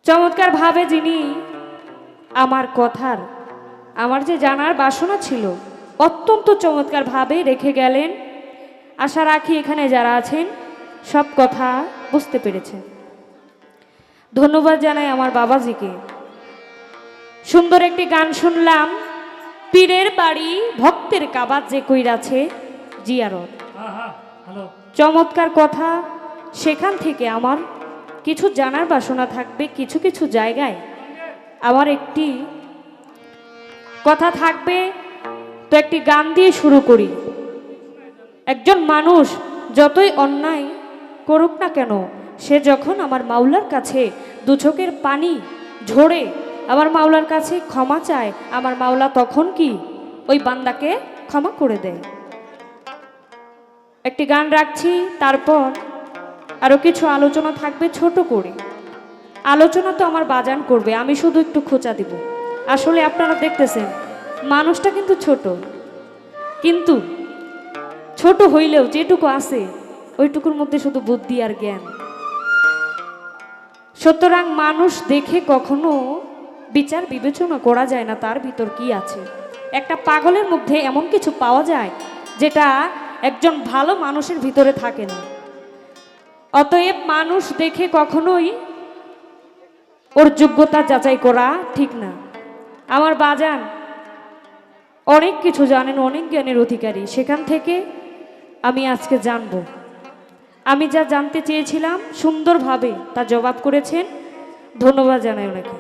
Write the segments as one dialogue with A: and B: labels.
A: চমৎকার ভাবে যিনি আমার কথার আমার যে জানার বাসনা ছিল অত্যন্ত চমৎকার ভাবে রেখে গেলেন। আশা রাখি এখানে যারা আছেন সব কথা বুঝতে পেরেছেন। ধন্যবাদ জানাই আমার বাবাজিকে। সুন্দর একটি গান শুনলাম, পীরের বাড়ি ভক্তের কাবাত যে কইরাছে জিয়ারত। চমৎকার কথা। সেখান থেকে আমার কিছু জানার বাসনা থাকবে, কিছু কিছু জায়গায় আমার একটি কথা থাকবে। তো একটি গান দিয়ে শুরু করি। একজন মানুষ যতই অন্যায় করুক না কেন, সে যখন আমার মাওলার কাছে দু চোখের পানি ঝরে আমার মাওলার কাছে ক্ষমা চায়, আমার মাওলা তখন কি ওই বান্দাকে ক্ষমা করে দেয়। একটি গান রাখছি, তারপর আরো কিছু আলোচনা থাকবে ছোট করে। আলোচনা তো আমার বাজান করবে, আমি শুধু একটু খোঁচা দিব। আসলে আপনারা দেখতেছেন মানুষটা কিন্তু ছোট, কিন্তু ছোট হইলেও যেটুকু আছে ওইটুকুর মধ্যে শুধু বুদ্ধি আর জ্ঞান। সুতরাং মানুষ দেখে কখনো বিচার বিবেচনা করা যায় না তার ভিতর কি আছে। একটা পাগলের মধ্যে এমন কিছু পাওয়া যায় যেটা একজন ভালো মানুষের ভিতরে থাকে না। অতএব মানুষ দেখে কখনোই ওর যোগ্যতা যাচাই করা ঠিক না। আমার বাজান অনেক কিছু জানেন, অনেক জ্ঞানের অধিকারী। সেখান থেকে আমি আজকে জানব। আমি যা জানতে চেয়েছিলাম সুন্দরভাবে তা জবাব করেছেন, ধন্যবাদ জানাই ওনাকে।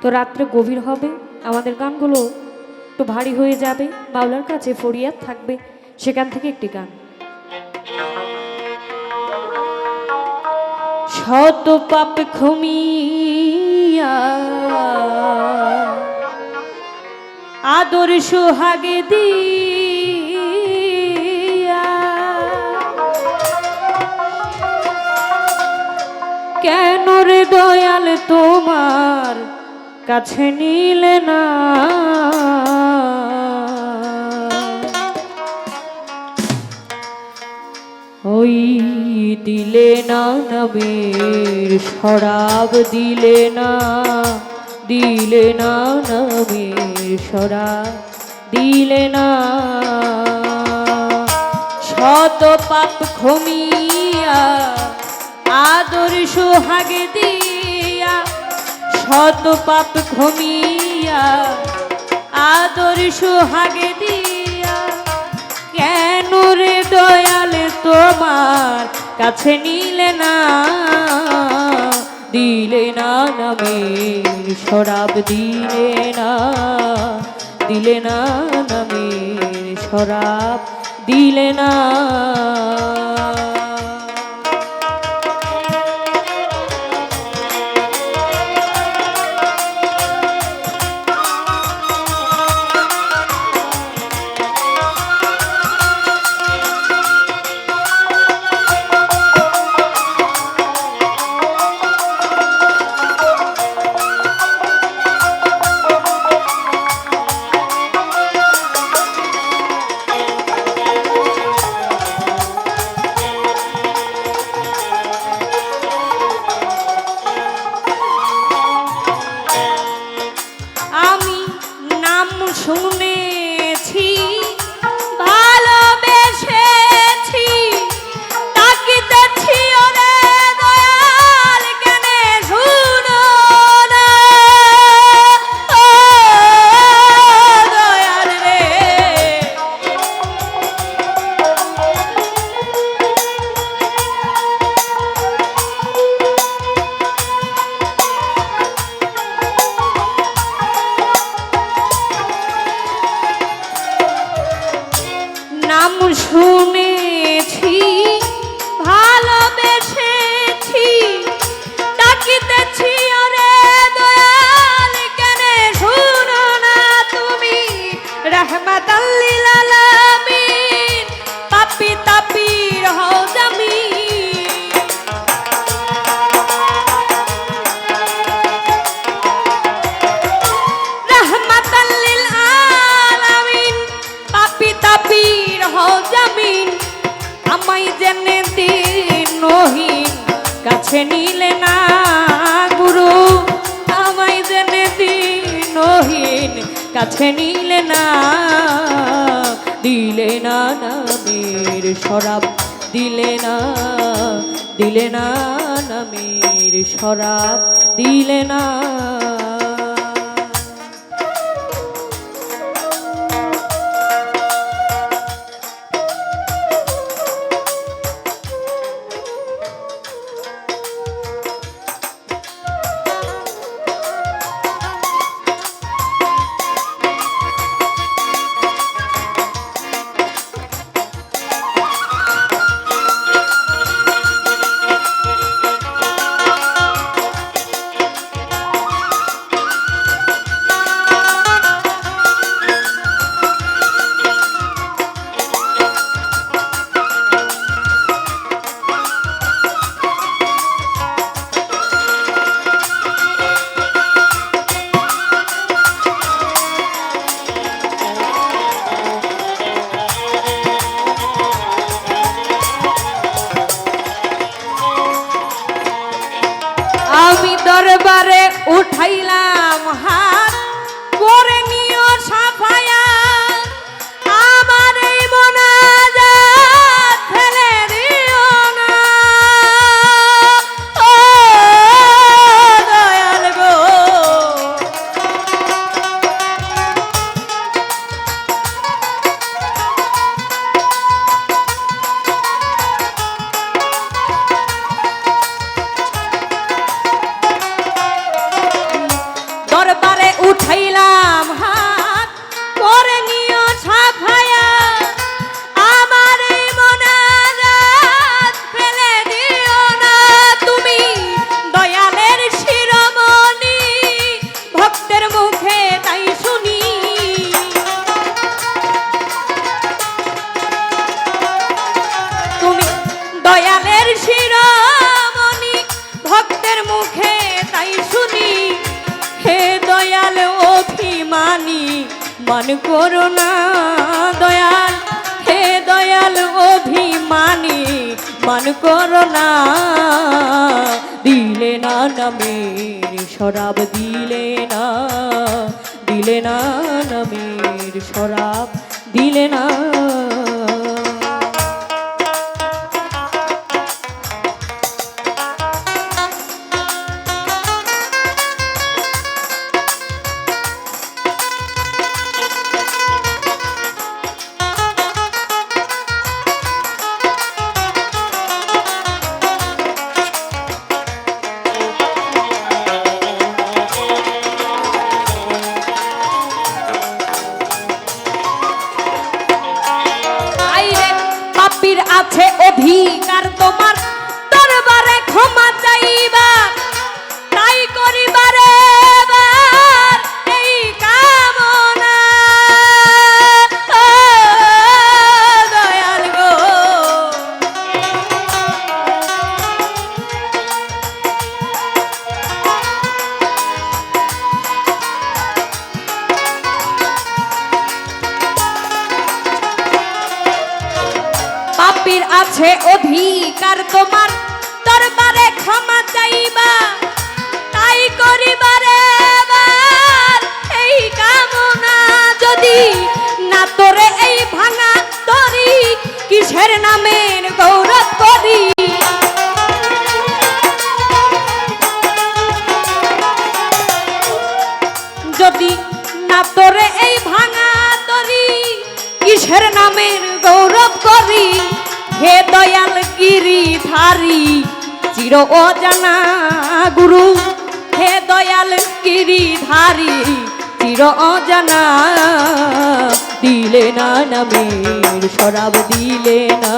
A: তো রাত্রে গভীর হবে, আমাদের গানগুলো একটু ভারী হয়ে যাবে, মাওলার কাছে ফরিয়াদ থাকবে। সেখান থেকে একটি গান। শত পাপ ক্ষমিয়া আদর সোহাগে দিয়া কেন রে দয়াল তোমার কাছে নিলে না, ওই দিলে না নবীর শরাব, দিলে না নবীর শরাব, দিলে না। শত পাপ ক্ষমিয়া আদর সোহাগে দিয়া, শত পাপ ক্ষমিয়া আদর সোহাগে দিয়া কেন রে দয়ালে তোমার কাছে নিলে না, দিলে না নবীর শরাব, দিলে না নবীর শরাব, দিলে না। কাছে নিলে না গুরু আমায় জেনে দিনহীন, কাছে নিলে না, দিলে না নামের শরাব, দিলে না, দিলে না নামের শরাব, দিলে না। আমি দরবারে উঠাইলাম হাত, করে নিও সাফায়া, আমার এই মোনাজাত ফেলে দিও না, ও দয়াল গো। দরবারে উঠাইলাম হাত, করে নিও সাফায়া, আমার এই মোনাজাত ফেলে দিও না। তুমি দয়ালের শিরোমণি, ভক্তের মুখে তাই শুনি, তুমি দয়ালের শিরোমণি, ভক্তের মুখে তাই শুনি। হে দয়াল অভিমানী মান করো না দয়াল, হে দয়াল অভিমানী মান করো না, দিলে না নামের শরাব, দিলে না, দিলে না নামের শরাব, দিলে না। আছে অধিকার তোমার দরবারে ক্ষমা চাইবা, তাই করিবারে এবার এই কামনা, দয়াল গো। পাপীর আছে অধিকার তোমার দরবারে ক্ষমা চাইবা, তাই করিবারে এবার এই কামনা। যদি না তোরে এই ভাঙা তরি, কিসের নামের গৌরব করি, যদি না তোরে এই ভাঙা তরি, কিসের নামের গৌরব করি। হে দয়াল গিরিধারী চির অজানা গুরু, হে দয়াল গিরিধারী চির অজানা, দিলে না নামের শরাব, দিলে না,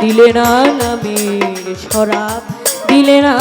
A: দিলে না নামের শরাব, দিলে না।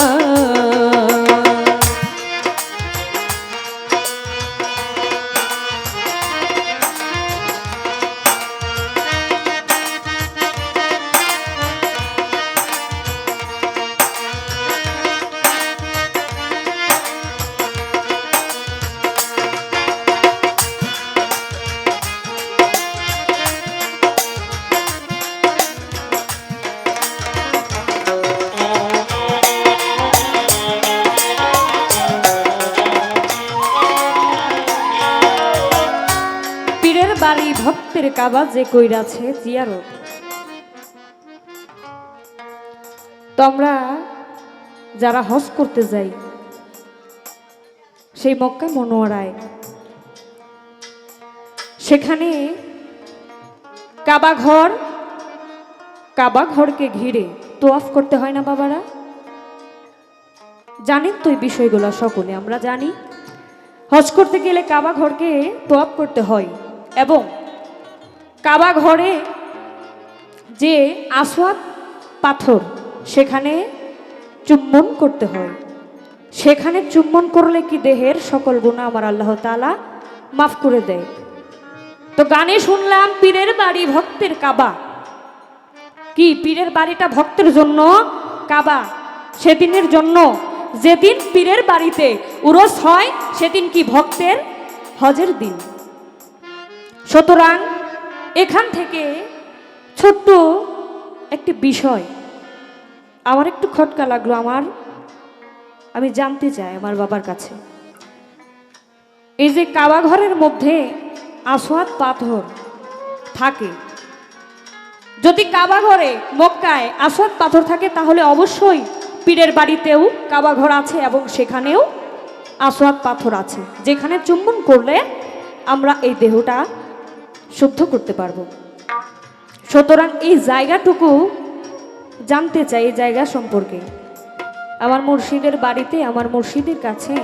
A: ভক্তের কাবা যে কইরাছে জিয়ারত। তো আমরা যারা হজ করতে যাই সেই মক্কা মনোয়ারায়, সেখানে কাবা ঘরকে ঘিরে তোয়াফ করতে হয় না বাবারা? জানেন তো এই বিষয়গুলো সকলে আমরা জানি। হজ করতে গেলে কাবা ঘরকে তোয়াফ করতে হয় এবং কাবা ঘরে যে আসওয়াদ পাথর সেখানে চুম্বন করতে হয়। সেখানে চুম্বন করলে কি দেহের সকল গুনাহ আমার আল্লাহ তাআলা মাফ করে দেয়। তো গানে শুনলাম পীরের বাড়ি ভক্তের কাবা। কি পীরের বাড়িটা ভক্তের জন্য কাবা, সেদিনের জন্য যেদিন পীরের বাড়িতে উরস হয় সেদিন কি ভক্তের হজের দিন। সুতরাং এখান থেকে ছোট্ট একটি বিষয় আমার একটু খটকা লাগলো, আমি জানতে চাই আমার বাবার কাছে। এই যে কাবা ঘরের মধ্যে আসওয়াদ পাথর থাকে, যদি কাবা ঘরে মক্কায় আসওয়াদ পাথর থাকে তাহলে অবশ্যই পীরের বাড়িতেও কাবা ঘর আছে এবং সেখানেও আসওয়াদ পাথর আছে, যেখানে চুম্বন করলে আমরা এই দেহটা শুদ্ধ করতে পারবো। সুতরাং এই জায়গাটুকু জানতে চাই, এই জায়গা সম্পর্কে। আমার মুর্শিদের বাড়িতে, আমার মুর্শিদের কাছে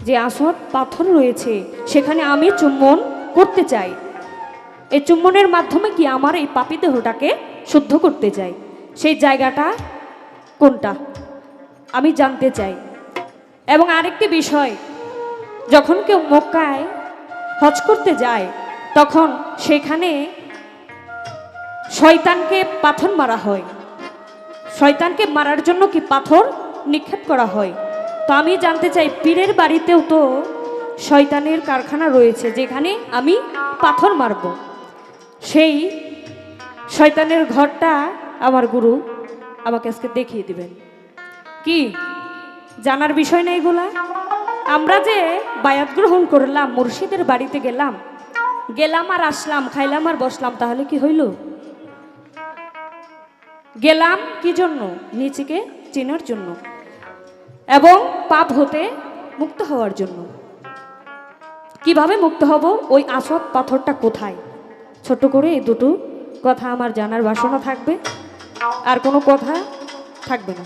A: যে আসওয়াদ পাথর রয়েছে সেখানে আমি চুম্বন করতে চাই। এই চুম্বনের মাধ্যমে কি আমার এই পাপী দেহটাকে শুদ্ধ করতে চাই। সেই জায়গাটা কোনটা আমি জানতে চাই। এবং আরেকটি বিষয়, যখন কেউ মক্কায় হজ করতে যায় তখন সেখানে শয়তানকে পাথর মারা হয়। শয়তানকে মারার জন্য কি পাথর নিক্ষেপ করা হয়। তো আমি জানতে চাই পীরের বাড়িতেও তো শয়তানের কারখানা রয়েছে, যেখানে আমি পাথর মারব। সেই শয়তানের ঘরটা আমার গুরু আমাকে আজকে দেখিয়ে দিবেন। কি জানার বিষয় না এগুলা? আমরা যে বায়াত গ্রহণ করলাম, মুর্শিদের বাড়িতে গেলাম আর আসলাম, খাইলাম আর বসলাম, তাহলে কি হইল? গেলাম কি জন্য? নিজেকে চেনার জন্য এবং পাপ হতে মুক্ত হওয়ার জন্য। কিভাবে মুক্ত হব? ওই আসওয়াদ পাথরটা কোথায়? ছোট করে এই দুটো কথা আমার জানার বাসনা থাকবে, আর কোনো কথা থাকবে না।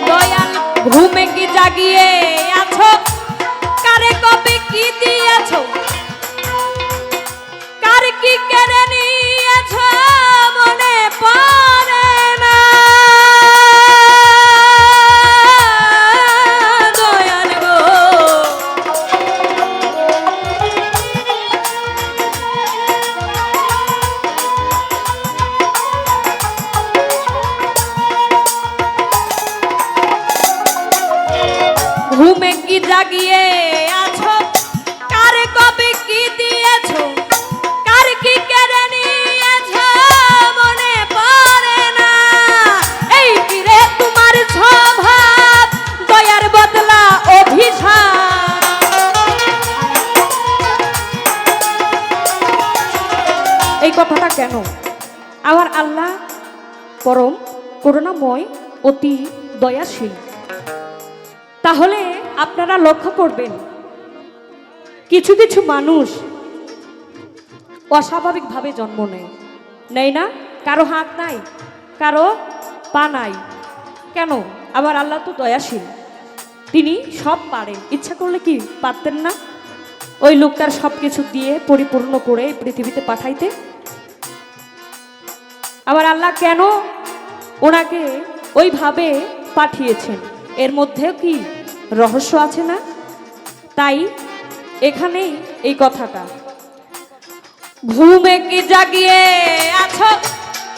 A: দয়াল ঘুমে কি জাগিয়ে আছো? কারে কবে কি দিয়েছো? কার কি কেড়ে নিয়েছো? মনে পড়ে না। দয়াল গো ঘুমে কি জাগিয়ে আছো? কার কবে কি দিয়েছো? কার কি কেড়ে নিয়েছো? মনে পড়ে না। এই কি রে তোমার স্বভাব? দয়ার বদলা অভিশাপ। এই কথাটা কেন? আমার আল্লাহ পরম করুণাময়, অতি দয়াশীল। তাহলে আপনারা লক্ষ্য করবেন, কিছু কিছু মানুষ অস্বাভাবিকভাবে জন্ম নেয় না? কারো হাত নাই, কারো পা নাই। কেন? আবার আল্লাহ তো দয়াশীল, তিনি সব পারেন। ইচ্ছা করলে কি পারতেন না ওই লোকটার সব কিছু দিয়ে পরিপূর্ণ করে পৃথিবীতে পাঠাইতে? আবার আল্লাহ কেন ওনাকে ওইভাবে পাঠিয়েছেন? এর মধ্যেও কি রহস্য আছে না? তাই এখানেই এই কথাটা। ঘুমে কি জাগিয়ে আছো?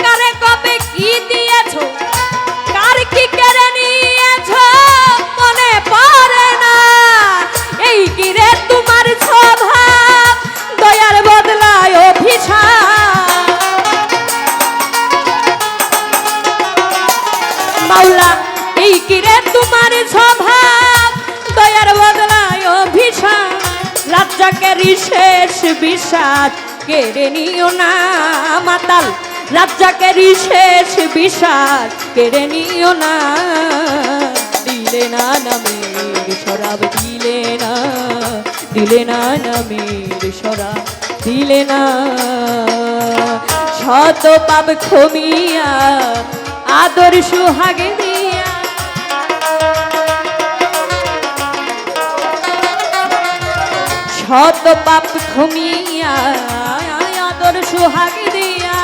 A: কারে কবে কি দিয়েছো? কার কি কেড়ে নিয়েছো? মনে পড়ে না। এই কি রে তোমার স্বভাব? দয়ার বদলায় অভিশাপ। মাওলা এই কি রে তোমার স্বভাব? দয়ার বদলায় অভিশাপ। রাজ্জাকেরই শেষ বিশ্বাস কেড়ে নিও না মাতাল, রাজ্জাকেরই শেষ বিশ্বাস কেড়ে নিও না। দিলে না নামের শরাব, দিলে না, দিলে না নামের শরাব, দিলে না। শত পাপ ক্ষমিয়া আদর সুহাগে দিয়া, শত পাপ ক্ষমিয়া আদর সুহাগে দিয়া,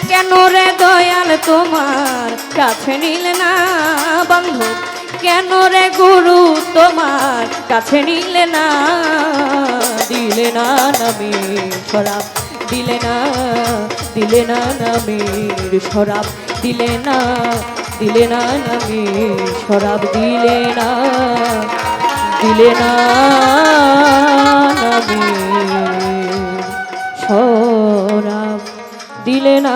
A: কেন রে দয়াল তোমার কাছে নিলে না বন্ধু, কেন রে গুরু তোমার কাছে নিলে না। দিলে না নামের শরাব, দিলে না, দিলে না নামের শরাব, দিলে না, দিলে না নামের শরাব, দিলে না, দিলে না নামের শরাব, দিলে না।